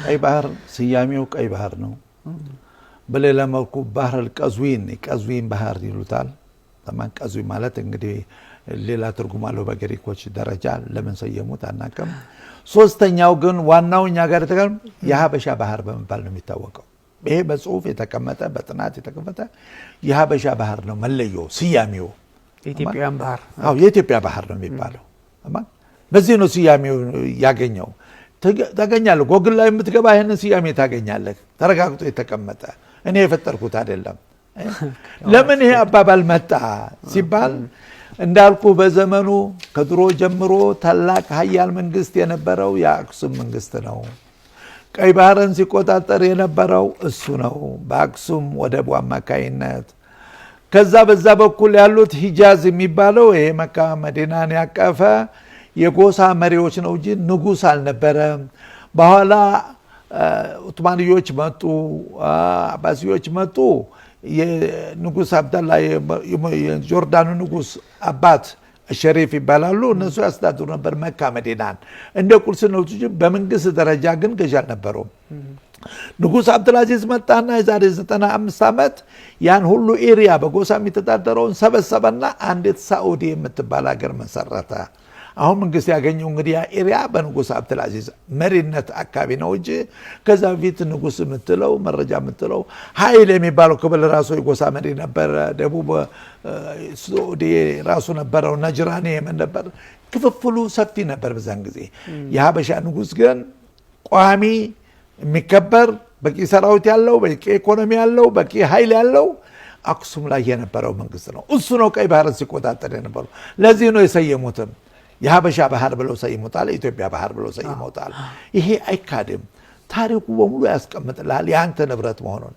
ቀይ ባህር ስያሜው ቀይ ባህር ነው በሌላ መልኩ ባህር ቀዝዊን ባህር ይሉታል ተማን ቀዝዊ ማለት እንግዲህ ሌላ ትርጉም አለው በግሪኮች ደረጃ ለምን ሰየሙት አናቀም ሶስተኛው ግን ዋናውኛ ጋር ተቀም የሀበሻ ባህር በመባል ነው የሚታወቀው ይሄ በጽሁፍ የተቀመጠ በጥናት የተቀመጠ የሀበሻ ባህር ነው መለዮ ስያሜው የኢትዮጵያን ባህር የኢትዮጵያ ባህር ነው የሚባለው ተማን በዚህ ነው ስያሜው ያገኘው ታገኛለህ ጎግል ላይ የምትገባ ይሄን ስያሜ ታገኛለህ ተረጋግጦ የተቀመጠ እኔ የፈጠርኩት አይደለም ለምን ይሄ አባባል መጣ ሲባል እንዳልኩ በዘመኑ ከድሮ ጀምሮ ታላቅ ኃያል መንግስት የነበረው የአክሱም መንግስት ነው ቀይ ባህርን ሲቆጣጠር የነበረው እሱ ነው በአክሱም ወደቡ አማካይነት ከዛ በዛ በኩል ያሉት ሂጃዝ የሚባለው ይሄ መካ መዲናን ያቀፈ የጎሳ መሪዎች ነው እንጂ ንጉስ አልነበረም በኋላ ኡትማንዮች መጡ አባሲዮች መጡ የንጉስ አብደላ የጆርዳኑ ንጉስ አባት ሸሪፍ ይባላሉ እነሱ ያስተዳድሩ ነበር መካ መዲናን እንደ ቁልስ ነው እንጂ በመንግስት ደረጃ ግን ገዥ አልነበሩም ንጉስ አብዱልአዚዝ መጣና የዛሬ 95 አመት ያን ሁሉ ኤሪያ በጎሳ የሚተዳደረውን ሰበሰበና አንዲት ሳኡዲ የምትባል ሀገር መሰረተ አሁን መንግስት ያገኘው እንግዲህ ኤሪያ በንጉስ አብዱልአዚዝ መሪነት አካባቢ ነው እንጂ ከዛ ፊት ንጉስ የምትለው መረጃ የምትለው ኃይል የሚባለው ክብል ራሱ የጎሳ መሪ ነበር ደቡብ ሳኡዲ ራሱ ነበረው ነጅራኒ የመን ነበር ክፍፍሉ ሰፊ ነበር በዛን ጊዜ የሀበሻ ንጉስ ግን ቋሚ የሚከበር በቂ ሰራዊት ያለው በቂ ኢኮኖሚ ያለው በቂ ኃይል ያለው አክሱም ላይ የነበረው መንግስት ነው እሱ ነው ቀይ ባህርን ሲቆጣጠር የነበረው ለዚህ ነው የሰየሙትም የሀበሻ ባህር ብለው ሰይሞታል ኢትዮጵያ ባህር ብለው ሰይሞታል ይሄ አይካድም ታሪኩ በሙሉ ያስቀምጥላል ያንተ ንብረት መሆኑን